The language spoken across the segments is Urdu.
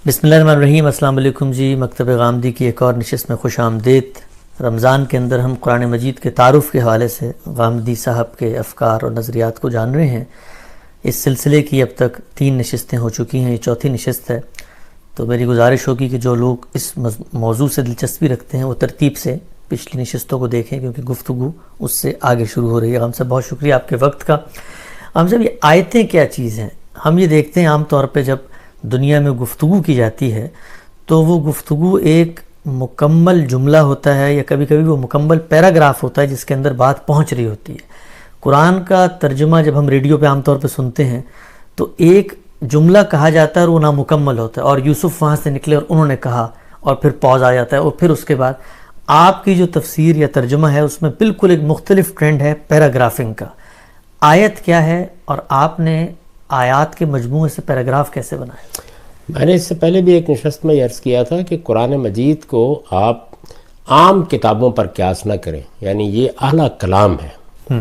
بسم اللہ الرحمن الرحیم. السلام علیکم جی. مکتب غامدی کی ایک اور نشست میں خوش آمدید. رمضان کے اندر ہم قرآن مجید کے تعارف کے حوالے سے غامدی صاحب کے افکار اور نظریات کو جان رہے ہیں. اس سلسلے کی اب تک 3 نشستیں ہو چکی ہیں, یہ چوتھی نشست ہے. تو میری گزارش ہوگی کہ جو لوگ اس موضوع سے دلچسپی رکھتے ہیں وہ ترتیب سے پچھلی نشستوں کو دیکھیں, کیونکہ گفتگو اس سے آگے شروع ہو رہی ہے. ہم سے بہت شکریہ آپ کے وقت کا. ہم سے یہ آیتیں کیا چیز ہیں؟ ہم یہ دیکھتے ہیں عام طور پہ جب دنیا میں گفتگو کی جاتی ہے تو وہ گفتگو ایک مکمل جملہ ہوتا ہے یا کبھی کبھی وہ مکمل پیراگراف ہوتا ہے جس کے اندر بات پہنچ رہی ہوتی ہے. قرآن کا ترجمہ جب ہم ریڈیو پہ عام طور پہ سنتے ہیں تو ایک جملہ کہا جاتا ہے اور وہ نامکمل ہوتا ہے, اور یوسف وہاں سے نکلے اور انہوں نے کہا, اور پھر پوز آ جاتا ہے, اور پھر اس کے بعد آپ کی جو تفسیر یا ترجمہ ہے اس میں بالکل ایک مختلف ٹرینڈ ہے پیراگرافنگ کا. آیت کیا ہے اور آپ نے آیات کے مجموعے سے پیراگراف کیسے بنائے؟ میں نے اس سے پہلے بھی ایک نشست میں عرض کیا تھا کہ قرآن مجید کو آپ عام کتابوں پر قیاس نہ کریں. یعنی یہ اعلیٰ کلام ہے,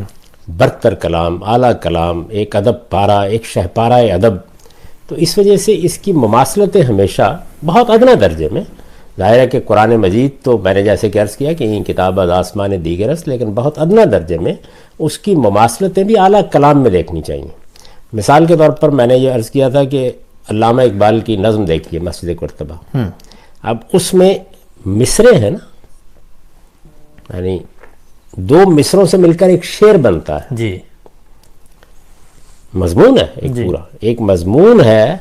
برتر کلام, اعلیٰ کلام, ایک ادب پارہ, ایک شہپارہ ادب. تو اس وجہ سے اس کی مماثلتیں ہمیشہ بہت ادنا درجے میں. ظاہر ہے کہ قرآن مجید تو میں نے جیسے کہ عرض کیا کہ یہ کتاب از آسمان دیگرست, لیکن بہت ادنا درجے میں اس کی مماثلتیں بھی اعلیٰ کلام میں دیکھنی چاہیے. مثال کے طور پر میں نے یہ عرض کیا تھا کہ علامہ اقبال کی نظم دیکھیے مسجد قرطبہ. اب اس میں مصرے ہیں نا, یعنی 2 مصروں سے مل کر ایک شعر بنتا ہے. جی, مضمون ہے ایک پورا, ایک مضمون ہے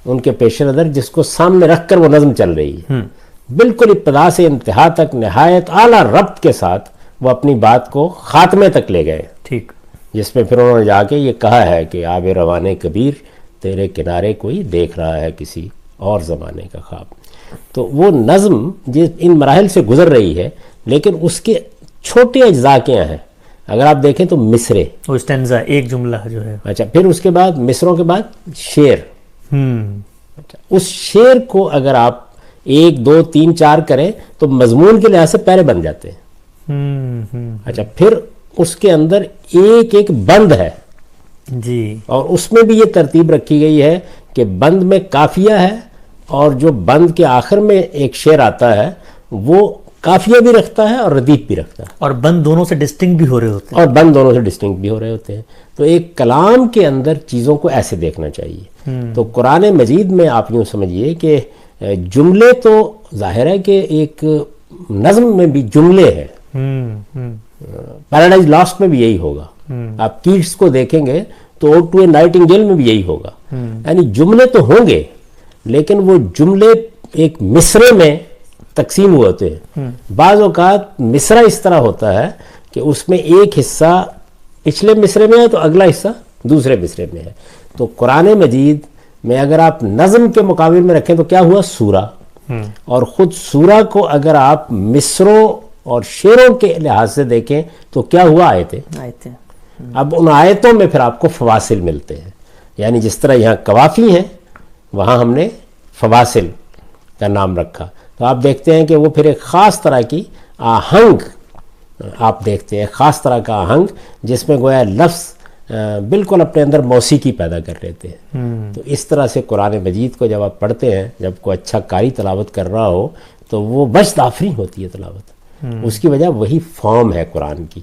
ان کے پیش نظر جس کو سامنے رکھ کر وہ نظم چل رہی ہے. بالکل ابتدا سے انتہا تک نہایت اعلیٰ ربط کے ساتھ وہ اپنی بات کو خاتمے تک لے گئے. ٹھیک. جس میں پھر انہوں نے جا کے یہ کہا ہے کہ آب روانے کبیر تیرے کنارے کوئی دیکھ رہا ہے کسی اور زمانے کا خواب. تو وہ نظم ان مراحل سے گزر رہی ہے, لیکن اس کے چھوٹے اجزاء کیا ہیں اگر آپ دیکھیں تو مصرے, وہ اسٹینزا ایک جملہ جو ہے. اچھا, پھر اس کے بعد مصروں کے بعد شعر. اس شعر کو اگر آپ 1 2 3 4 کریں تو مضمون کے لحاظ سے پیرے بن جاتے ہیں. اچھا, پھر اس کے اندر ایک ایک بند ہے. جی, اور اس میں بھی یہ ترتیب رکھی گئی ہے کہ بند میں قافیہ ہے, اور جو بند کے آخر میں ایک شعر آتا ہے وہ قافیہ بھی رکھتا ہے اور ردیف بھی رکھتا ہے, اور بند دونوں سے ڈسٹنکٹ بھی ہو رہے ہوتے ہیں. تو ایک کلام کے اندر چیزوں کو ایسے دیکھنا چاہیے. تو قرآن مجید میں آپ یوں سمجھیے کہ جملے تو ظاہر ہے کہ ایک نظم میں بھی جملے ہیں. پیراڈائز لاسٹ میں بھی یہی ہوگا. آپ کیٹس کو دیکھیں گے تو اوڈ ٹو اے نائٹنگیل میں بھی یہی ہوگا. یعنی جملے تو ہوں گے, لیکن وہ جملے ایک مصرے میں تقسیم ہوئے ہوتے ہیں. بعض اوقات مصرع اس طرح ہوتا ہے کہ اس میں ایک حصہ پچھلے مصرے میں ہے تو اگلا حصہ دوسرے مصرے میں ہے. تو قرآن مجید میں اگر آپ نظم کے مقابل میں رکھیں تو کیا ہوا سورہ, اور خود سورہ کو اگر آپ مصروں اور شعروں کے لحاظ سے دیکھیں تو کیا ہوا آیتیں. اب ان آیتوں میں پھر آپ کو فواصل ملتے ہیں. یعنی جس طرح یہاں قوافی ہیں وہاں ہم نے فواصل کا نام رکھا. تو آپ دیکھتے ہیں کہ وہ پھر ایک خاص طرح کی آہنگ آپ دیکھتے ہیں, خاص طرح کا آہنگ جس میں گویا لفظ بالکل اپنے اندر موسیقی پیدا کر لیتے ہیں. تو اس طرح سے قرآن مجید کو جب آپ پڑھتے ہیں, جب کوئی اچھا قاری تلاوت کر رہا ہو تو وہ وجد آفرین ہوتی ہے تلاوت. اس کی وجہ وہی فارم ہے قرآن کی,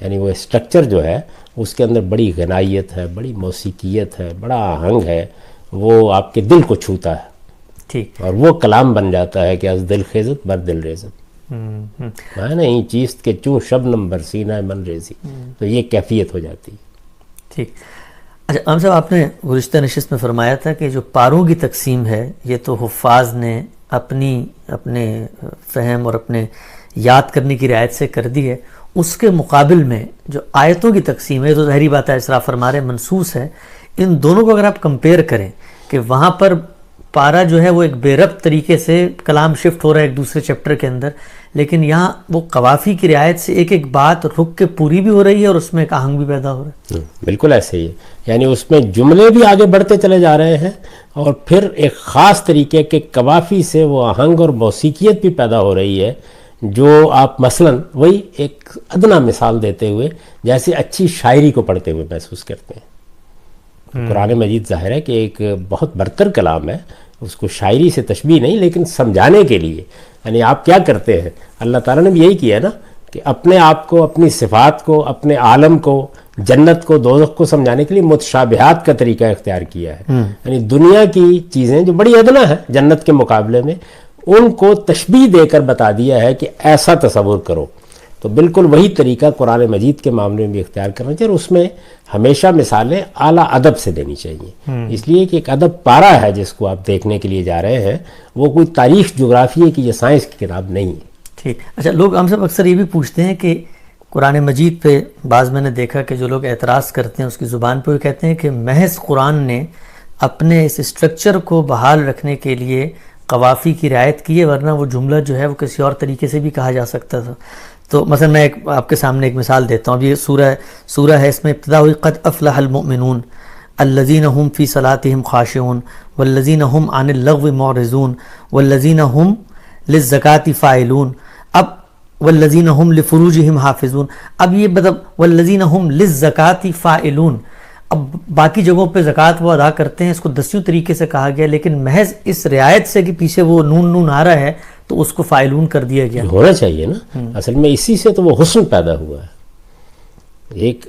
یعنی وہ اسٹرکچر جو ہے اس کے اندر بڑی غنائیت ہے, بڑی موسیقیت ہے, بڑا آہنگ ہے, وہ آپ کے دل کو چھوتا ہے. ٹھیک, اور وہ کلام بن جاتا ہے کہ از دل خیزت بر دل ریزت میں نہیں چیست کے چوں شبنم بر سینہ من ریزی. تو یہ کیفیت ہو جاتی ہے. ٹھیک. اچھا عام صاحب, آپ نے گزشتہ نشست میں فرمایا تھا کہ جو پاروں کی تقسیم ہے یہ تو حفاظ نے اپنے فہم اور اپنے یاد کرنے کی رعایت سے کر دی ہے. اس کے مقابل میں جو آیتوں کی تقسیم ہے تو ظاہری بات ہے, اسراف فرما رہے منصوص ہے. ان دونوں کو اگر آپ کمپیئر کریں کہ وہاں پر پارا جو ہے وہ ایک بے ربط طریقے سے کلام شفٹ ہو رہا ہے ایک دوسرے چیپٹر کے اندر, لیکن یہاں وہ قوافی کی رعایت سے ایک ایک بات رک کے پوری بھی ہو رہی ہے اور اس میں ایک آہنگ بھی پیدا ہو رہا ہے. بالکل ایسے ہی ہے. یعنی اس میں جملے بھی آگے بڑھتے چلے جا رہے ہیں, اور پھر ایک خاص طریقے کے قوافی سے وہ آہنگ اور موسیقیت بھی پیدا ہو رہی ہے, جو آپ مثلاً وہی ایک ادنا مثال دیتے ہوئے جیسے اچھی شاعری کو پڑھتے ہوئے محسوس کرتے ہیں. قرآن مجید ظاہر ہے کہ ایک بہت برتر کلام ہے, اس کو شاعری سے تشبیہ نہیں لیکن سمجھانے کے لیے. یعنی آپ کیا کرتے ہیں, اللہ تعالیٰ نے بھی یہی کیا نا کہ اپنے آپ کو, اپنی صفات کو, اپنے عالم کو, جنت کو, دوزخ کو سمجھانے کے لیے متشابہات کا طریقہ اختیار کیا ہے. یعنی دنیا کی چیزیں جو بڑی ادنا ہیں جنت کے مقابلے میں, ان کو تشبیہ دے کر بتا دیا ہے کہ ایسا تصور کرو. تو بالکل وہی طریقہ قرآن مجید کے معاملے میں بھی اختیار کرنا چاہیے, اور اس میں ہمیشہ مثالیں اعلیٰ ادب سے دینی چاہیے. اس لیے کہ ایک ادب پارہ ہے جس کو آپ دیکھنے کے لیے جا رہے ہیں, وہ کوئی تاریخ جغرافیے کی یا سائنس کی کتاب نہیں ہے. ٹھیک. اچھا, لوگ ہم سب اکثر یہ بھی پوچھتے ہیں کہ قرآن مجید پہ بعض میں نے دیکھا کہ جو لوگ اعتراض کرتے ہیں اس کی زبان پہ وہ کہتے ہیں کہ محض قرآن نے اپنے اس اسٹرکچر کو بحال رکھنے کے لیے قوافی کی رعایت کی ہے, ورنہ وہ جملہ جو ہے وہ کسی اور طریقے سے بھی کہا جا سکتا تھا. تو مثلا میں آپ کے سامنے ایک مثال دیتا ہوں. اب یہ سورہ ہے, اس میں ابتدا ہوئی قد افلح المؤمنون الذین هم فی صلاتهم خاشعون والذین هم عن اللغو معرضون والذین هم للزکاة فاعلون. اب والذین هم لفروجهم حافظون, اب یہ مطلب والذین هم للزکاة فاعلون, اب باقی جگہوں پہ زکوٰۃ وہ ادا کرتے ہیں, اس کو دسیوں طریقے سے کہا گیا, لیکن محض اس رعایت سے کہ پیچھے وہ نون آ رہا ہے تو اس کو فاعلون کر دیا گیا. ہونا چاہیے نا, اصل میں اسی سے تو وہ حسن پیدا ہوا ہے.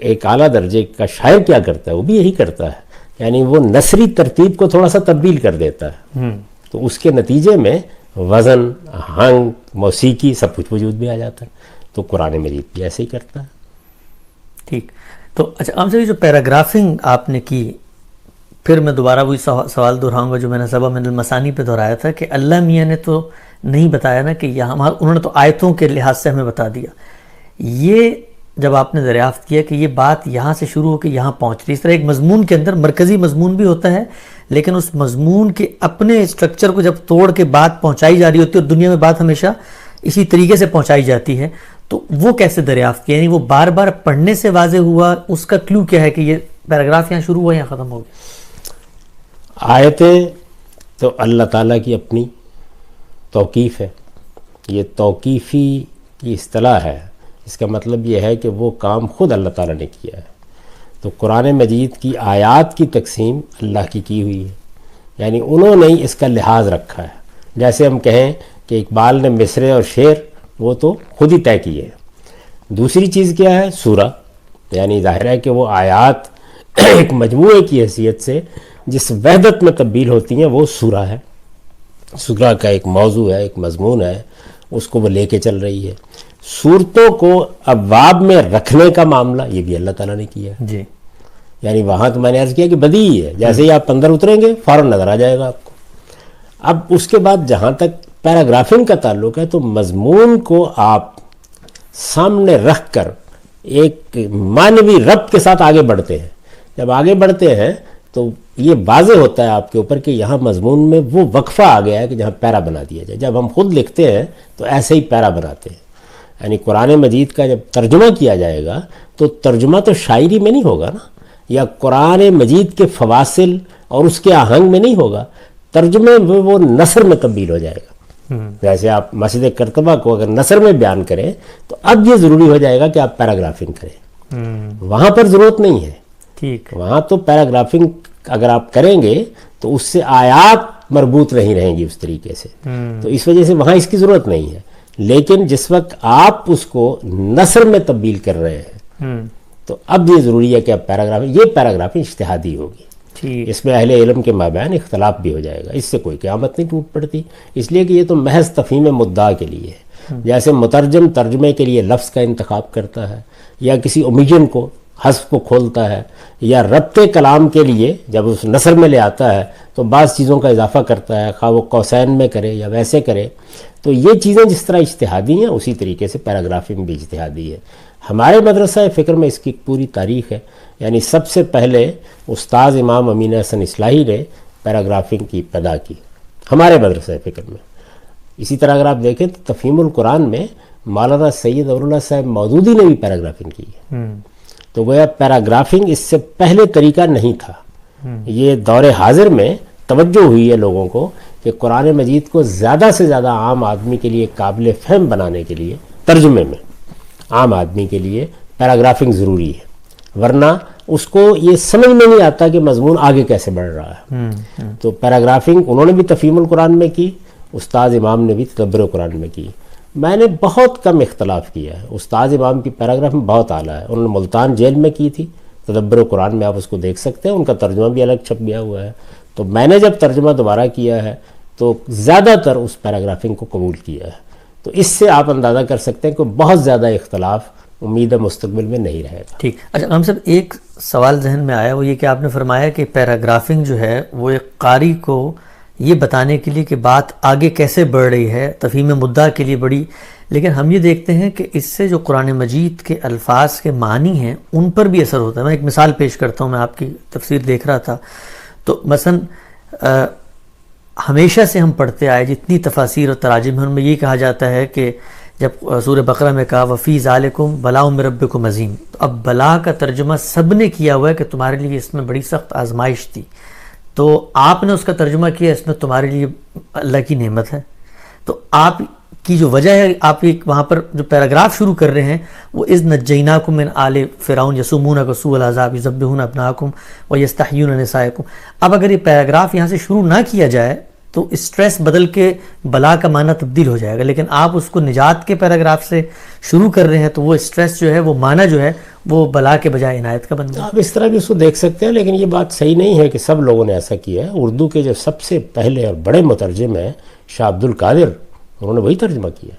ایک اعلیٰ درجے کا شاعر کیا کرتا ہے, وہ بھی یہی کرتا ہے, یعنی وہ نثری ترتیب کو تھوڑا سا تبدیل کر دیتا ہے, تو اس کے نتیجے میں وزن, آہنگ, موسیقی سب کچھ وجود بھی آ جاتا ہے. تو قرآن مجید بھی ایسے ہی کرتا ہے. ٹھیک. تو اچھا, ہم سے جو پیراگرافنگ آپ نے کی, پھر میں دوبارہ وہی سوال دہراؤں گا جو میں نے سبا من المثانی پہ دہرایا تھا کہ اللہ میاں نے تو نہیں بتایا نا کہ یہاں, انہوں نے تو آیتوں کے لحاظ سے ہمیں بتا دیا. یہ جب آپ نے دریافت کیا کہ یہ بات یہاں سے شروع ہو کے یہاں پہنچ رہی, اس طرح ایک مضمون کے اندر مرکزی مضمون بھی ہوتا ہے, لیکن اس مضمون کے اپنے اسٹرکچر کو جب توڑ کے بات پہنچائی جا رہی ہوتی ہے, اور دنیا میں بات ہمیشہ اسی طریقے سے پہنچائی جاتی ہے, تو وہ کیسے دریافت کیا؟ یعنی وہ بار بار پڑھنے سے واضح ہوا, اس کا کلو کیا ہے کہ یہ پیراگراف یہاں شروع ہوا یہاں ختم ہو گیا؟ آیتیں تو اللہ تعالیٰ کی اپنی توقیف ہے. یہ توقیفی کی اصطلاح ہے, اس کا مطلب یہ ہے کہ وہ کام خود اللہ تعالیٰ نے کیا ہے. تو قرآن مجید کی آیات کی تقسیم اللہ کی ہوئی ہے, یعنی انہوں نے اس کا لحاظ رکھا ہے. جیسے ہم کہیں کہ اقبال نے مصرعے اور شعر وہ تو خود ہی طے کیے. دوسری چیز کیا ہے؟ سورہ, یعنی ظاہر ہے کہ وہ آیات ایک مجموعے کی حیثیت سے جس وحدت میں تبدیل ہوتی ہیں وہ سورہ ہے. سورہ کا ایک موضوع ہے, ایک مضمون ہے, اس کو وہ لے کے چل رہی ہے. صورتوں کو ابواب میں رکھنے کا معاملہ یہ بھی اللہ تعالیٰ نے کیا ہے. جی, یعنی وہاں تو میں نے عرض کیا کہ بدیہی ہے, جیسے ہی آپ اندر اتریں گے فوراً نظر آ جائے گا آپ کو. اب اس کے بعد جہاں تک پیراگرافنگ کا تعلق ہے, تو مضمون کو آپ سامنے رکھ کر ایک معنوی ربط کے ساتھ آگے بڑھتے ہیں. جب آگے بڑھتے ہیں تو یہ واضح ہوتا ہے آپ کے اوپر کہ یہاں مضمون میں وہ وقفہ آ گیا ہے کہ جہاں پیرا بنا دیا جائے. جب ہم خود لکھتے ہیں تو ایسے ہی پیرا بناتے ہیں. یعنی قرآن مجید کا جب ترجمہ کیا جائے گا تو ترجمہ تو شاعری میں نہیں ہوگا نا, یا قرآن مجید کے فواصل اور اس کے آہنگ میں نہیں ہوگا, ترجمے میں وہ نثر میں تبدیل ہو جائے گا. جیسے آپ مسجد کرتبہ کو اگر نثر میں بیان کریں تو اب یہ ضروری ہو جائے گا کہ آپ پیراگرافنگ کریں, وہاں پر ضرورت نہیں ہے. ٹھیک, وہاں تو پیراگرافنگ اگر آپ کریں گے تو اس سے آیات مربوط نہیں رہیں گی اس طریقے سے, تو اس وجہ سے وہاں اس کی ضرورت نہیں ہے. لیکن جس وقت آپ اس کو نثر میں تبدیل کر رہے ہیں تو اب یہ ضروری ہے کہ اب پیراگرافنگ اجتہادی ہوگی. اس میں اہل علم کے مابین اختلاف بھی ہو جائے گا, اس سے کوئی قیامت نہیں ٹوٹ پڑتی, اس لیے کہ یہ تو محض تفہیم مدعا کے لیے ہے. جیسے مترجم ترجمے کے لیے لفظ کا انتخاب کرتا ہے, یا کسی اومیجن کو حذف کو کھولتا ہے, یا ربط کلام کے لیے جب اس نثر میں لے آتا ہے تو بعض چیزوں کا اضافہ کرتا ہے, خواہ وہ قوسین میں کرے یا ویسے کرے. تو یہ چیزیں جس طرح اجتہادی ہیں اسی طریقے سے پیراگرافنگ بھی اجتہادی ہے. ہمارے مدرسہ فکر میں اس کی پوری تاریخ ہے. یعنی سب سے پہلے استاذ امام امین حسن اصلاحی نے پیراگرافنگ کی ابتدا کی ہمارے مدرسہ فکر میں. اسی طرح اگر آپ دیکھیں تو تفہیم القرآن میں مولانا سید اللہ صاحب مودودی نے بھی پیراگرافنگ کی ہے. تو گویا پیراگرافنگ اس سے پہلے طریقہ نہیں تھا. یہ دور حاضر میں توجہ ہوئی ہے لوگوں کو کہ قرآن مجید کو زیادہ سے زیادہ عام آدمی کے لیے قابل فہم بنانے کے لیے ترجمے میں عام آدمی کے لیے پیراگرافنگ ضروری ہے, ورنہ اس کو یہ سمجھ میں نہیں آتا کہ مضمون آگے کیسے بڑھ رہا ہے. تو پیراگرافنگ انہوں نے بھی تفہیم القرآن میں کی, استاد امام نے بھی تدبر قرآن میں کی. میں نے بہت کم اختلاف کیا ہے. استاد امام کی پیراگراف میں بہت اعلیٰ ہے. انہوں نے ملتان جیل میں کی تھی تدبر قرآن میں, آپ اس کو دیکھ سکتے ہیں, ان کا ترجمہ بھی الگ چھپ گیا ہوا ہے. تو میں نے جب ترجمہ دوبارہ کیا ہے تو زیادہ تر اس پیراگرافنگ کو قبول کیا ہے. تو اس سے آپ اندازہ کر سکتے ہیں کہ بہت زیادہ اختلاف امید ہے مستقبل میں نہیں رہے گا. ٹھیک. اچھا ہم سب ایک سوال ذہن میں آیا, وہ یہ کہ آپ نے فرمایا کہ پیراگرافنگ جو ہے وہ ایک قاری کو یہ بتانے کے لیے کہ بات آگے کیسے بڑھ رہی ہے, تفہیم مدعا کے لیے بڑی, لیکن ہم یہ دیکھتے ہیں کہ اس سے جو قرآن مجید کے الفاظ کے معنی ہیں ان پر بھی اثر ہوتا ہے. میں ایک مثال پیش کرتا ہوں, میں آپ کی تفسیر دیکھ رہا تھا تو مثلا ہمیشہ سے ہم پڑھتے آئے جتنی تفاسیر اور تراجم ہیں ان میں یہ کہا جاتا ہے کہ جب سورہ بقرہ میں کہا وفی ذالکم بلاء من ربکم عظیم, تو اب بلا کا ترجمہ سب نے کیا ہوا ہے کہ تمہارے لیے اس میں بڑی سخت آزمائش تھی, تو آپ نے اس کا ترجمہ کیا اس میں تمہارے لیے اللہ کی نعمت ہے. تو آپ کی جو وجہ ہے, آپ ایک وہاں پر جو پیراگراف شروع کر رہے ہیں وہ اذ نجیناکم من آل فرعون یسومونکم سوء العذاب یذبحون ابناءکم ویستحیون نساءکم. اب اگر یہ پیراگراف یہاں سے شروع نہ کیا جائے تو اسٹریس بدل کے بلا کا معنی تبدیل ہو جائے گا, لیکن آپ اس کو نجات کے پیراگراف سے شروع کر رہے ہیں تو وہ اسٹریس جو ہے وہ معنی جو ہے وہ بلا کے بجائے عنایت کا بن گیا. آپ اس طرح بھی اس کو دیکھ سکتے ہیں, لیکن یہ بات صحیح نہیں ہے کہ سب لوگوں نے ایسا کیا ہے. اردو کے جو سب سے پہلے اور بڑے مترجم ہیں شاہ عبد القادر, انہوں نے وہی ترجمہ کیا.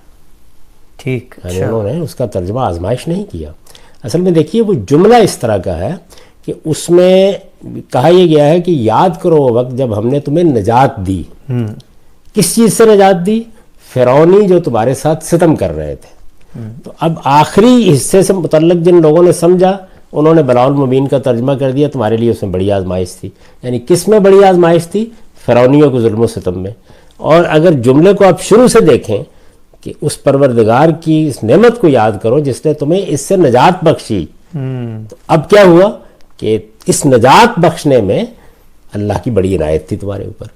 ٹھیک. یعنی انہوں نے اس کا ترجمہ آزمائش نہیں کیا. اصل میں دیکھیے وہ جملہ اس طرح کا ہے کہ اس میں کہا یہ گیا ہے کہ یاد کرو وہ وقت جب ہم نے تمہیں نجات دی. کس چیز سے نجات دی؟ فرعونی جو تمہارے ساتھ ستم کر رہے تھے. تو اب آخری حصے سے متعلق جن لوگوں نے سمجھا انہوں نے بلاء المبین کا ترجمہ کر دیا تمہارے لیے اس میں بڑی آزمائش تھی. یعنی کس میں بڑی آزمائش تھی؟ فرعونیوں کے ظلم و ستم میں. اور اگر جملے کو آپ شروع سے دیکھیں کہ اس پروردگار کی اس نعمت کو یاد کرو جس نے تمہیں اس سے نجات بخشی, تو اب کیا ہوا کہ اس نجات بخشنے میں اللہ کی بڑی عنایت تھی تمہارے اوپر.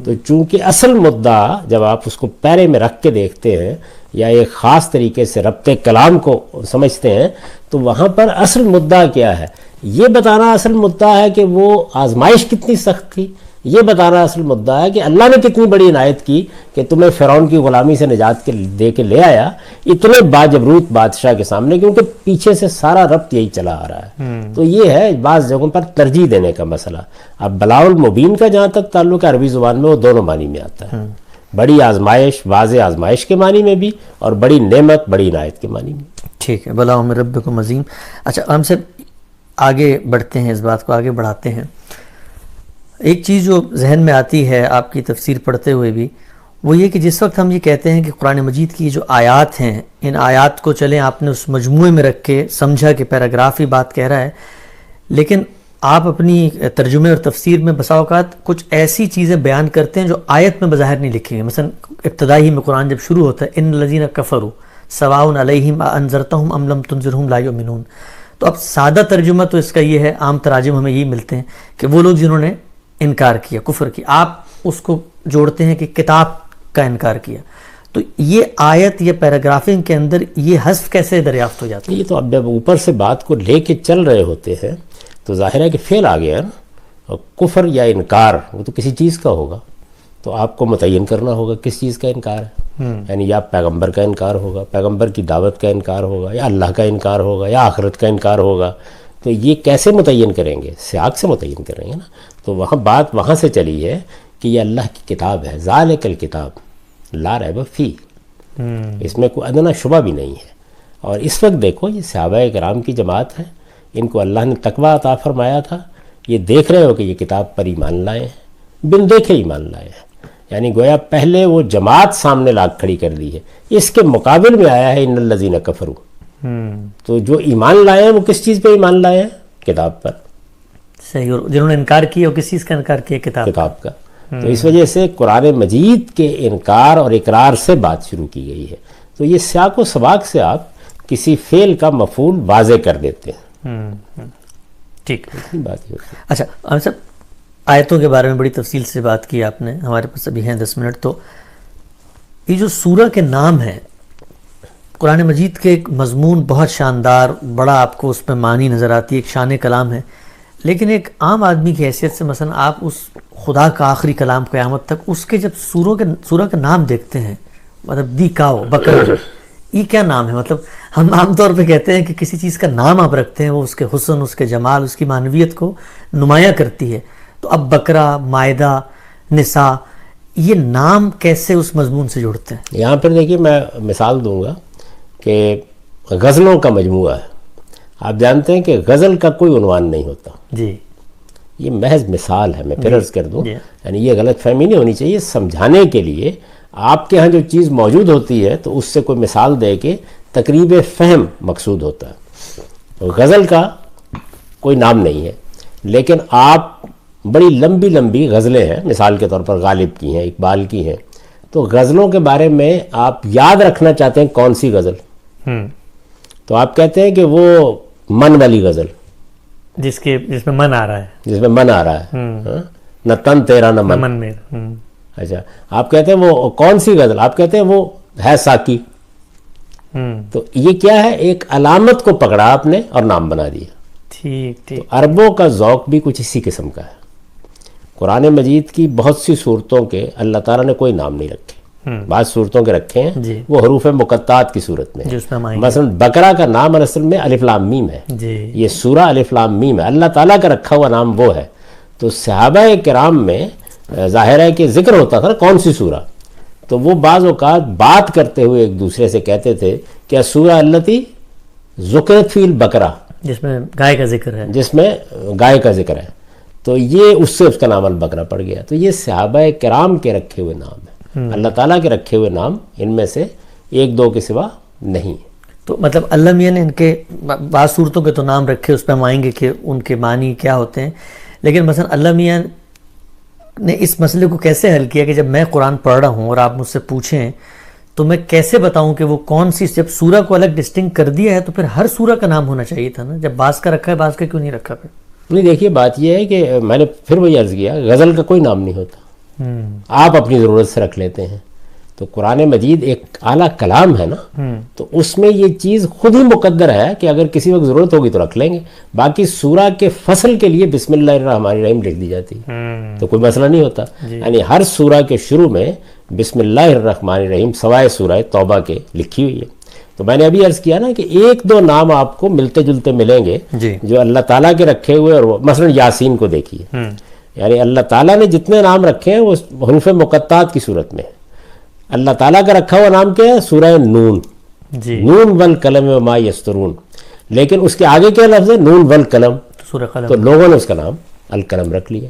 تو چونکہ اصل مدعا جب آپ اس کو پیرے میں رکھ کے دیکھتے ہیں یا ایک خاص طریقے سے ربط کلام کو سمجھتے ہیں تو وہاں پر اصل مدعا کیا ہے, یہ بتانا اصل مدعا ہے کہ وہ آزمائش کتنی سخت تھی. یہ بتانا اصل مدعا ہے کہ اللہ نے کتنی بڑی عنایت کی کہ تمہیں فرعون کی غلامی سے نجات دے کے لے آیا اتنے باجبروت بادشاہ کے سامنے, کیونکہ پیچھے سے سارا ربط یہی چلا آ رہا ہے. تو یہ ہے بعض جگہوں پر ترجیح دینے کا مسئلہ. اب بلاء المبین کا جہاں تک تعلق ہے عربی زبان میں وہ دونوں معنی میں آتا ہے, بڑی آزمائش, واضح آزمائش کے معنی میں بھی, اور بڑی نعمت, بڑی عنایت کے معنی میں. ٹھیک ہے, بلاء من ربکم عظیم. اچھا ہم سے آگے بڑھتے ہیں, اس بات کو آگے بڑھاتے ہیں. ایک چیز جو ذہن میں آتی ہے آپ کی تفسیر پڑھتے ہوئے بھی, وہ یہ کہ جس وقت ہم یہ کہتے ہیں کہ قرآن مجید کی جو آیات ہیں ان آیات کو چلیں آپ نے اس مجموعے میں رکھ کے سمجھا کہ پیراگرافی بات کہہ رہا ہے, لیکن آپ اپنی ترجمے اور تفسیر میں بسا اوقات کچھ ایسی چیزیں بیان کرتے ہیں جو آیت میں بظاہر نہیں لکھی ہوئی. مثلا ابتدائی میں قرآن جب شروع ہوتا ہے ان الذین کفروا سواء علیہم انذرتہم ام لم تنذرہم لا یؤمنون, تو اب سادہ ترجمہ تو اس کا یہ ہے, عام تراجم ہمیں یہی ملتے ہیں کہ وہ لوگ جنہوں نے انکار کیا, کفر کی, آپ اس کو جوڑتے ہیں کہ کتاب کا انکار کیا. تو یہ آیت یا پیراگرافنگ کے اندر یہ حذف کیسے دریافت ہو جاتا ہے؟ یہ تو اب جب اوپر سے بات کو لے کے چل رہے ہوتے ہیں تو ظاہر ہے کہ فعل آ گیا نا, اور کفر یا انکار وہ تو کسی چیز کا ہوگا, تو آپ کو متعین کرنا ہوگا کس چیز کا انکار ہے. یعنی یا پیغمبر کا انکار ہوگا, پیغمبر کی دعوت کا انکار ہوگا, یا اللہ کا انکار ہوگا, یا آخرت کا انکار ہوگا. تو یہ کیسے متعین کریں گے؟ سیاق سے متعین کریں گے نا. تو وہاں بات وہاں سے چلی ہے کہ یہ اللہ کی کتاب ہے, ذالک الکتاب لا ریب فیہ, اس میں کوئی ادنا شبہ بھی نہیں ہے. اور اس وقت دیکھو یہ صحابہ کرام کی جماعت ہے, ان کو اللہ نے تقویٰ عطا فرمایا تھا, یہ دیکھ رہے ہو کہ یہ کتاب پر ایمان لائے ہیں, بن دیکھے ایمان لائے ہیں. یعنی گویا پہلے وہ جماعت سامنے لا کھڑی کر دی ہے, اس کے مقابل میں آیا ہے ان الذین کفروا. تو جو ایمان لائے ہیں وہ کس چیز پہ ایمان لائے ہیں؟ کتاب پر. صحیح. اور جنہوں نے انکار کیا وہ کس چیز کا انکار کیا؟ کتاب کا. تو اس وجہ سے قرآن مجید کے انکار اور اقرار سے بات شروع کی گئی ہے. تو یہ سیاق و سباق سے آپ کسی فعل کا مفعول واضح کر دیتے ہیں. ٹھیک بات یہ. اچھا ہم سب آیتوں کے بارے میں بڑی تفصیل سے بات کی آپ نے, ہمارے پاس ابھی ہیں 10 منٹ. تو یہ جو سورہ کے نام ہیں قرآن مجید کے ایک مضمون بہت شاندار، بڑا آپ کو اس میں معنی نظر آتی ہے، ایک شان کلام ہے، لیکن ایک عام آدمی کی حیثیت سے مثلا آپ اس خدا کا آخری کلام قیامت تک اس کے جب سورہ کا نام دیکھتے ہیں، مطلب دی کاؤ بکرا، یہ کیا نام ہے؟ مطلب ہم عام طور پہ کہتے ہیں کہ کسی چیز کا نام آپ رکھتے ہیں وہ اس کے حسن، اس کے جمال، اس کی معنویت کو نمایاں کرتی ہے، تو اب بکرا، مائدہ، نساء، یہ نام کیسے اس مضمون سے جڑتے ہیں؟ یہاں پر دیکھیے میں مثال دوں گا کہ غزلوں کا مجموعہ ہے، آپ جانتے ہیں کہ غزل کا کوئی عنوان نہیں ہوتا، جی یہ محض مثال ہے، میں پھر عرض کر دوں، جی۔ یعنی یہ غلط فہمی نہیں ہونی چاہیے، سمجھانے کے لیے آپ کے ہاں جو چیز موجود ہوتی ہے تو اس سے کوئی مثال دے کے تقریب فہم مقصود ہوتا ہے۔ غزل کا کوئی نام نہیں ہے، لیکن آپ بڑی لمبی لمبی غزلیں ہیں، مثال کے طور پر غالب کی ہیں، اقبال کی ہیں، تو غزلوں کے بارے میں آپ یاد رکھنا چاہتے ہیں کون سی غزل، تو آپ کہتے ہیں کہ وہ من والی غزل، جس میں من آ رہا ہے، جس میں من آ رہا ہے، ہاں؟ نہ تن تیرا نہ من میرا۔ اچھا، آپ کہتے ہیں وہ کون سی غزل، آپ کہتے ہیں وہ ہے ساکی، تو یہ کیا ہے، ایک علامت کو پکڑا آپ نے اور نام بنا دیا۔ ٹھیک ٹھیک۔ عربوں کا ذوق بھی کچھ اسی قسم کا ہے، قرآن مجید کی بہت سی صورتوں کے اللہ تعالیٰ نے کوئی نام نہیں رکھے، بعض صورتوں کے رکھے ہیں، جی۔ وہ حروف مقطعات کی صورت میں، جس میں ہم آئیں گے۔ مثلا بقرہ کا نام اصل میں الف لام میم ہے، جی یہ سورہ الف لام میم ہے، اللہ تعالیٰ کا رکھا ہوا نام وہ ہے۔ تو صحابہ کرام میں ظاہر ہے کہ ذکر ہوتا تھا کون سی سورہ، تو وہ بعض اوقات بات کرتے ہوئے ایک دوسرے سے کہتے تھے کہ سورہ التی ذکرت فی البقرہ، جس میں گائے کا ذکر ہے، جس میں گائے کا ذکر ہے، تو یہ اس سے اس کا نام البقرہ پڑ گیا۔ تو یہ صحابہ کرام کے رکھے ہوئے نام ہیں، اللہ تعالیٰ کے رکھے ہوئے نام ان میں سے ایک دو کے سوا نہیں۔ تو مطلب اللہ میاں نے ان کے بعض صورتوں کے تو نام رکھے، اس پہ ہم آئیں گے کہ ان کے معنی کیا ہوتے ہیں، لیکن مثلا اللہ میاں نے اس مسئلے کو کیسے حل کیا کہ جب میں قرآن پڑھ رہا ہوں اور آپ مجھ سے پوچھیں تو میں کیسے بتاؤں کہ وہ کون سی، جب سورہ کو الگ ڈسٹنکٹ کر دیا ہے تو پھر ہر سورہ کا نام ہونا چاہیے تھا نا، جب بعض کا رکھا ہے بعض کا کیوں نہیں رکھا پھر؟ نہیں، دیکھیے بات یہ ہے کہ میں نے پھر وہی عرض کیا، غزل کا کوئی نام نہیں ہوتا، آپ اپنی ضرورت سے رکھ لیتے ہیں، تو قرآن مجید ایک اعلیٰ کلام ہے نا، تو اس میں یہ چیز خود ہی مقدر ہے کہ اگر کسی وقت ضرورت ہوگی تو رکھ لیں گے، باقی سورہ کے فصل کے لیے بسم اللہ الرحمن الرحیم لکھ دی جاتی تو کوئی مسئلہ نہیں ہوتا، یعنی ہر سورہ کے شروع میں بسم اللہ الرحمن الرحیم سوائے سورہ توبہ کے لکھی ہوئی ہے۔ تو میں نے ابھی عرض کیا نا کہ ایک دو نام آپ کو ملتے جلتے ملیں گے جی۔ جو اللہ تعالیٰ کے رکھے ہوئے، اور مثلا یاسین کو دیکھیے، یعنی اللہ تعالیٰ نے جتنے نام رکھے ہیں وہ حروف مقطعات کی صورت میں ہے۔ اللہ تعالیٰ کا رکھا ہوا نام کیا ہے؟ سورہ نون، جی، نون والقلم وما یسطرون، لیکن اس کے آگے کیا لفظ ہے؟ نون والقلم، سورہ تو قلم، لوگوں نے اس کا نام القلم رکھ لیا۔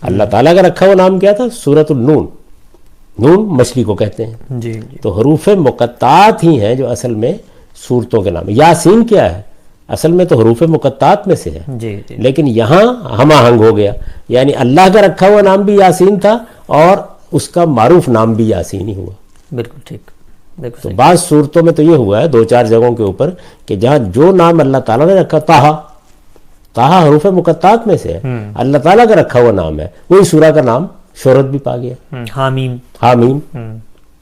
اللہ تعالیٰ کا رکھا ہوا نام کیا تھا؟ سورۃ النون، نون مچھلی کو کہتے ہیں۔ جی جی، تو حروف مقطعات ہی ہیں جو اصل میں صورتوں کے نام۔ یاسین کیا ہے؟ اصل میں تو حروف مقطعات میں سے ہے، جی جی، لیکن یہاں ہم آہنگ ہو گیا، یعنی اللہ کا رکھا ہوا نام بھی یاسین تھا اور اس کا معروف نام بھی یاسین ہی ہوا۔ بالکل ٹھیک، بالکل تو صحیح۔ بعض صورتوں میں تو یہ ہوا ہے دو چار جگہوں کے اوپر کہ جہاں جو نام اللہ تعالیٰ نے رکھا، طٰہٰ حروف مقطعات میں سے ہے، اللہ تعالیٰ کا رکھا ہوا نام ہے، وہی سورہ کا نام شہرت بھی پا گیا، حامیم، حامیم،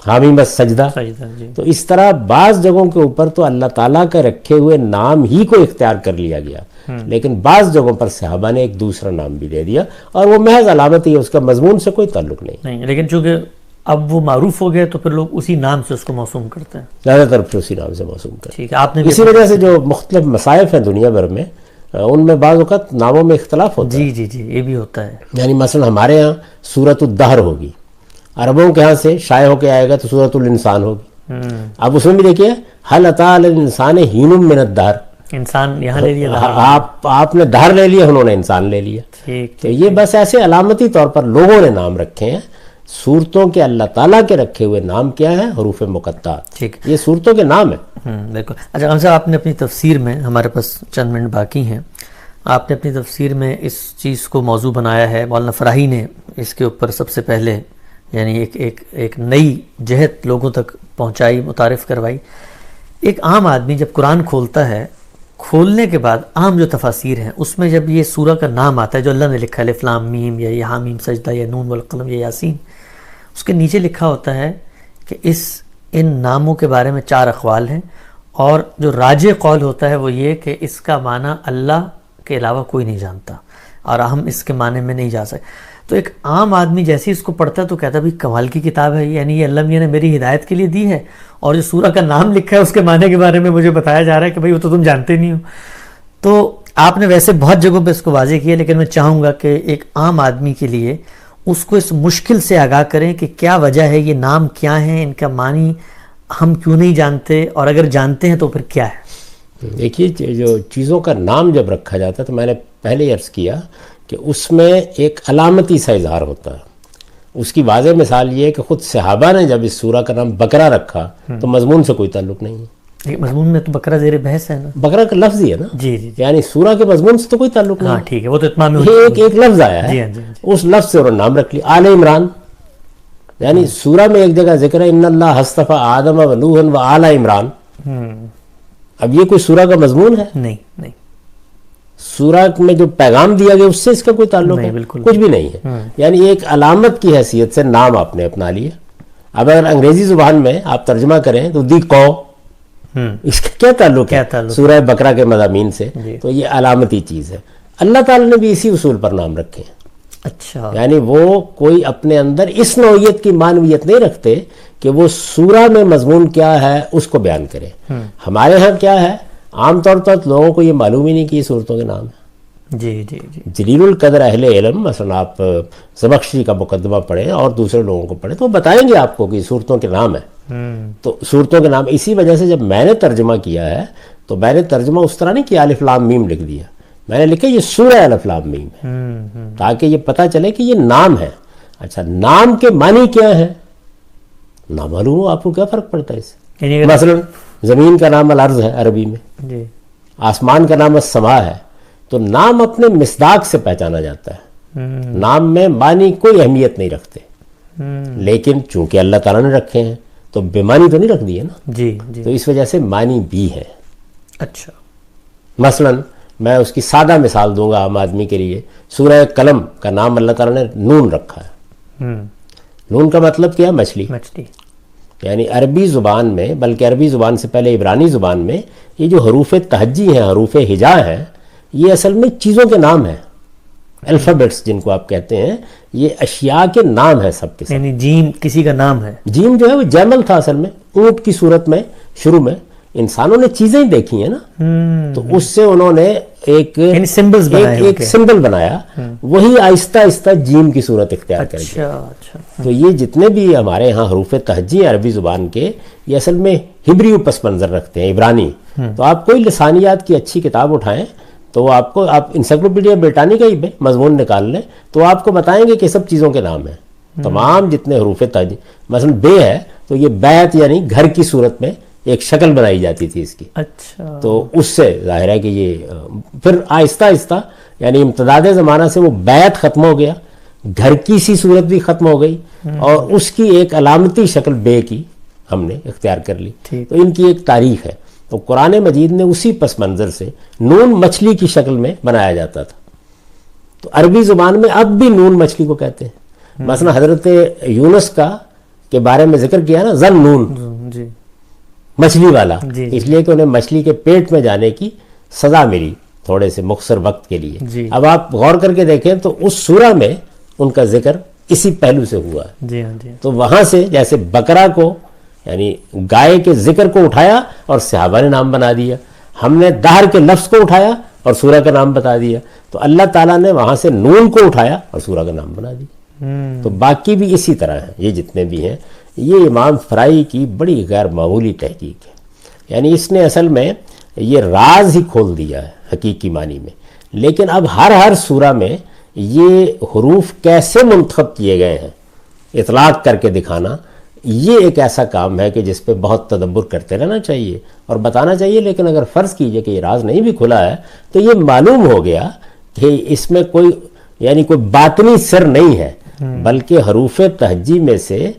حامیم السجدہ۔ سجدہ، جی، تو اس طرح بعض جگہوں کے اوپر تو اللہ تعالیٰ کا رکھے ہوئے نام ہی کو اختیار کر لیا گیا، لیکن بعض جگہوں پر صحابہ نے ایک دوسرا نام بھی دے دیا، اور وہ محض علامت ہی ہے، اس کا مضمون سے کوئی تعلق نہیں، لیکن چونکہ اب وہ معروف ہو گئے تو پھر لوگ اسی نام سے اس کو موسوم کرتے ہیں۔ زیادہ تر پھر اسی نام سے موسوم کرتے ٹھیک ہے، آپ نے ہیں۔ اسی وجہ سے جو مختلف مصائف ہیں دنیا بھر میں، ان میں بعض اوقات ناموں میں اختلاف ہوتا ہے، جی جی جی، یہ بھی ہوتا ہے۔ یعنی مثلا ہمارے ہاں سورۃ الدہر ہوگی، عربوں کے ہاں سے شائع ہو کے آئے گا تو سورۃ الانسان ہوگی۔ اب اس میں بھی دیکھیے حل اتی علی الانسان حین من الدہر، انسان یہاں لے لیا، آپ نے دہر لے لیا، انہوں نے انسان لے لیا۔ ٹھیک، تو یہ بس ایسے علامتی طور پر لوگوں نے نام رکھے ہیں، صورتوں کے اللہ تعالیٰ کے رکھے ہوئے نام کیا ہیں؟ حروف مقطعات، ٹھیک، یہ صورتوں کے نام ہیں۔ بالکل۔ اچھا خان صاحب، آپ نے اپنی تفسیر میں، ہمارے پاس چند منٹ باقی ہیں، آپ نے اپنی تفسیر میں اس چیز کو موضوع بنایا ہے، مولانا فراہی نے اس کے اوپر سب سے پہلے یعنی ایک نئی جہت لوگوں تک پہنچائی، متعارف کروائی۔ ایک عام آدمی جب قرآن کھولتا ہے، کھولنے کے بعد عام جو تفاسیر ہیں اس میں جب یہ سورہ کا نام آتا ہے جو اللہ نے لکھا ہے، الف لام میم یا حامیم سجدہ یا نون والقلم یا یاسین، اس کے نیچے لکھا ہوتا ہے کہ اس ان ناموں کے بارے میں 4 اقوال ہیں، اور جو راجح قول ہوتا ہے وہ یہ کہ اس کا معنی اللہ کے علاوہ کوئی نہیں جانتا، اور ہم اس کے معنی میں نہیں جا سکتے۔ تو ایک عام آدمی جیسے اس کو پڑھتا ہے تو کہتا ہے بھائی کمال کی کتاب ہے، یعنی یہ اللہ میاں نے میری ہدایت کے لیے دی ہے، اور جو سورہ کا نام لکھا ہے اس کے معنی کے بارے میں مجھے بتایا جا رہا ہے کہ بھائی وہ تو تم جانتے نہیں ہو۔ تو آپ نے ویسے بہت جگہوں پہ اس کو واضح کیا، لیکن میں چاہوں گا کہ ایک عام آدمی کے لیے اس کو اس مشکل سے آگاہ کریں کہ کیا وجہ ہے، یہ نام کیا ہیں، ان کا معنی ہم کیوں نہیں جانتے، اور اگر جانتے ہیں تو پھر کیا ہے۔ دیکھیے، جو چیزوں کا نام جب رکھا جاتا ہے تو میں نے پہلے عرض کیا کہ اس میں ایک علامتی سا اظہار ہوتا ہے۔ اس کی واضح مثال یہ ہے کہ خود صحابہ نے جب اس سورہ کا نام بقرہ رکھا تو مضمون سے کوئی تعلق نہیں ہے۔ مضمون میں تو بقرہ زیر بحث ہے نا، بقرہ کا لفظ ہی ہے نا، جی جی، یعنی سورہ کے مضمون سے تو کوئی تعلق نہیں ہاں ٹھیک ہے، وہ تو اتمام میں ہے، ایک لفظ آیا جی ہے، ہاں جی، اس لفظ سے انہوں نے نام رکھ لیا آل عمران۔ یعنی سورہ میں ایک جگہ ذکر ہے ان اللہ اصطفیٰ آدم و نوح و آل عمران، اب یہ کوئی سورہ کا مضمون ہے؟ نہیں نہیں، سورہ میں جو پیغام دیا گیا اس سے اس کا کوئی تعلق نہیں، ہے؟ بالکل کچھ بھی نہیں ہے۔ یعنی ایک علامت کی حیثیت سے نام آپ نے اپنا لیا۔ اب اگر انگریزی زبان میں آپ ترجمہ کریں تو دی کو، اس کا کیا تعلق کیا ہے تعلق؟ سورہ بقرہ کے مضامین سے؟ جی۔ تو یہ علامتی چیز ہے۔ اللہ تعالیٰ نے بھی اسی اصول پر نام رکھے ہیں، اچھا، یعنی وہ کوئی اپنے اندر اس نوعیت کی معنویت نہیں رکھتے کہ وہ سورہ میں مضمون کیا ہے اس کو بیان کرے۔ ہمارے ہاں کیا ہے، عام طور پر لوگوں کو یہ معلوم ہی نہیں کہ یہ صورتوں کے نام ہیں۔ جی جی جی، جلیل القدر اہل علم، مثلا آپ زمخشری کا مقدمہ پڑھیں اور دوسرے لوگوں کو پڑھیں تو وہ بتائیں گے آپ کو کہ صورتوں کے نام ہیں۔ تو صورتوں کے نام، اسی وجہ سے جب میں نے ترجمہ کیا ہے تو میں نے ترجمہ اس طرح نہیں کیا الف لام میم لکھ دیا، میں نے لکھا یہ سورہ الف لام میم ہے، تاکہ یہ پتہ چلے کہ یہ نام ہے۔ اچھا، نام کے معنی کیا ہے نہ معلوم ہو آپ کو کیا فرق پڑتا ہے اس سے؟ یعنی مثلا زمین کا نام الارض ہے عربی میں، جی، آسمان کا نام السما ہے، تو نام اپنے مصداق سے پہچانا جاتا ہے، نام میں معنی کوئی اہمیت نہیں رکھتے، لیکن چونکہ اللہ تعالیٰ نے رکھے ہیں تو بے معنی تو نہیں رکھ دیے نا، جی جی، تو اس وجہ سے معنی بھی ہے۔ اچھا، مثلا میں اس کی سادہ مثال دوں گا عام آدمی کے لیے، سورہ قلم کا نام اللہ تعالیٰ نے نون رکھا ہے۔ نون کا مطلب کیا ہے؟ مچھلی۔ مچھلی، یعنی عربی زبان میں، بلکہ عربی زبان سے پہلے عبرانی زبان میں یہ جو حروف تہجی ہیں، حروف ہجا ہیں، یہ اصل میں چیزوں کے نام ہیں، الفابیٹس جن کو آپ کہتے ہیں، یہ اشیاء کے نام ہیں سب کے سب۔ یعنی جیم کسی کا نام ہے؟ جیم جو ہے وہ جیمل تھا اصل میں، اونٹ کی صورت میں، شروع میں انسانوں نے چیزیں دیکھی ہیں نا، تو اس سے انہوں نے ایک یعنی سمبلز بنائے، ایک سمبل بنایا، وہی آہستہ آہستہ جیم کی صورت اختیار کر گیا۔ اچھا اچھا، تو یہ جتنے بھی ہمارے ہاں حروف تہجی ہیں عربی زبان کے، یہ اصل میں ہبریو پس منظر رکھتے ہیں، عبرانی۔ تو آپ کوئی لسانیات کی اچھی کتاب اٹھائیں تو وہ آپ کو، آپ انسائکلوپیڈیا بریٹانیکا ہی میں مضمون نکال لیں تو آپ کو بتائیں گے کہ سب چیزوں کے نام ہیں، تمام جتنے حروف تہجی۔ مثلا بے ہے تو یہ بیت یعنی گھر کی صورت میں ایک شکل بنائی جاتی تھی اس کی، اچھا، تو اس سے ظاہر ہے کہ یہ پھر آہستہ آہستہ یعنی امتداد زمانہ سے وہ بیت ختم ہو گیا، گھر کی سی صورت بھی ختم ہو گئی، اور اس کی ایک علامتی شکل بے کی ہم نے اختیار کر لی۔ ٹھیک، تو ان کی ایک تاریخ ہے۔ تو قرآن مجید نے اسی پس منظر سے نون مچھلی کی شکل میں بنایا جاتا تھا، تو عربی زبان میں اب بھی نون مچھلی کو کہتے ہیں۔ مثلا حضرت یونس کا کے بارے میں ذکر کیا نا، ذن نون، جی مچھلی والا، جی، اس لیے کہ انہیں مچھلی کے پیٹ میں جانے کی سزا ملی تھوڑے سے مختصر وقت کے لیے۔ جی، اب آپ غور کر کے دیکھیں تو اس سورہ میں ان کا ذکر اسی پہلو سے ہوا ہے۔ جی ہاں جی، تو وہاں سے جیسے بقرہ کو یعنی گائے کے ذکر کو اٹھایا اور صحابہ نے نام بنا دیا، ہم نے دہر کے لفظ کو اٹھایا اور سورہ کا نام بتا دیا، تو اللہ تعالیٰ نے وہاں سے نون کو اٹھایا اور سورہ کا نام بنا دیا۔ تو باقی بھی اسی طرح ہیں، یہ جتنے بھی ہیں، یہ امام فرائی کی بڑی غیر معمولی تحقیق ہے، یعنی اس نے اصل میں یہ راز ہی کھول دیا ہے حقیقی معنی میں۔ لیکن اب ہر سورہ میں یہ حروف کیسے منتخب کیے گئے ہیں اطلاق کر کے دکھانا، یہ ایک ایسا کام ہے کہ جس پہ بہت تدبر کرتے رہنا چاہیے اور بتانا چاہیے۔ لیکن اگر فرض کیجئے کہ یہ راز نہیں بھی کھلا ہے تو یہ معلوم ہو گیا کہ اس میں کوئی یعنی کوئی باطنی سر نہیں ہے، بلکہ حروف تہجی میں سے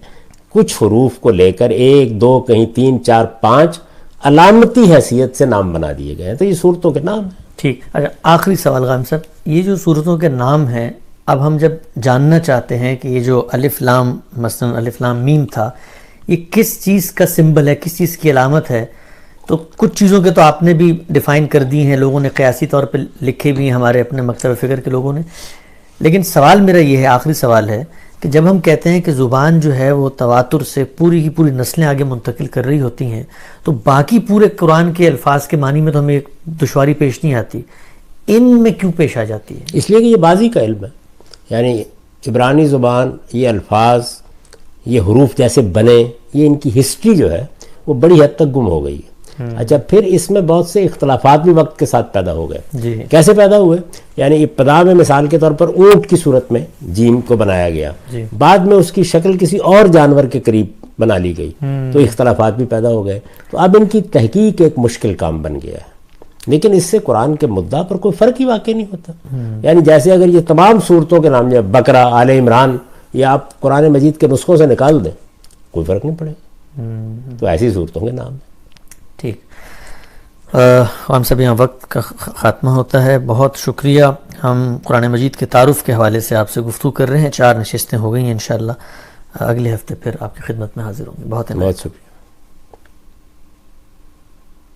کچھ حروف کو لے کر 1 2 کہیں 3 4 5 علامتی حیثیت سے نام بنا دیے گئے ہیں، تو یہ صورتوں کے نام ہیں۔ ٹھیک۔ اچھا، آخری سوال غام صاحب، یہ جو صورتوں کے نام ہیں، اب ہم جب جاننا چاہتے ہیں کہ یہ جو الف لام مثلا الف لام میم تھا، یہ کس چیز کا سمبل ہے, کس چیز کی علامت ہے. تو کچھ چیزوں کے تو آپ نے بھی ڈیفائن کر دی ہیں, لوگوں نے قیاسی طور پہ لکھے بھی ہیں, ہمارے اپنے مکتب فکر کے لوگوں نے. لیکن سوال میرا یہ ہے, آخری سوال ہے, کہ جب ہم کہتے ہیں کہ زبان جو ہے وہ تواتر سے پوری کی پوری نسلیں آگے منتقل کر رہی ہوتی ہیں, تو باقی پورے قرآن کے الفاظ کے معنی میں تو ہمیں ایک دشواری پیش نہیں آتی, ان میں کیوں پیش آ جاتی ہے؟ اس لیے کہ یہ بازی کا علم ہے. یعنی عبرانی زبان, یہ الفاظ, یہ حروف جیسے بنے, یہ ان کی ہسٹری جو ہے وہ بڑی حد تک گم ہو گئی ہے. اچھا, پھر اس میں بہت سے اختلافات بھی وقت کے ساتھ پیدا ہو گئے. جی. کیسے پیدا ہوئے؟ یعنی ابتدا میں مثال کے طور پر اونٹ کی صورت میں جیم کو بنایا گیا, جی. بعد میں اس کی شکل کسی اور جانور کے قریب بنا لی گئی, تو اختلافات بھی پیدا ہو گئے. تو اب ان کی تحقیق ایک مشکل کام بن گیا ہے. لیکن اس سے قرآن کے مدعا پر کوئی فرق ہی واقع نہیں ہوتا. یعنی جیسے اگر یہ تمام صورتوں کے نام جو بقرہ, آل عمران, یہ آپ قرآن مجید کے نسخوں سے نکال دیں, کوئی فرق نہیں پڑے گا. تو ایسی صورتوں کے نام. ٹھیک. ہم سب یہاں وقت کا خاتمہ ہوتا ہے. بہت شکریہ. ہم قرآن مجید کے تعارف کے حوالے سے آپ سے گفتگو کر رہے ہیں. 4 نشستیں ہو گئی ہیں. انشاءاللہ اگلے ہفتے پھر آپ کی خدمت میں حاضر ہوں گے. بہت بہت شکریہ.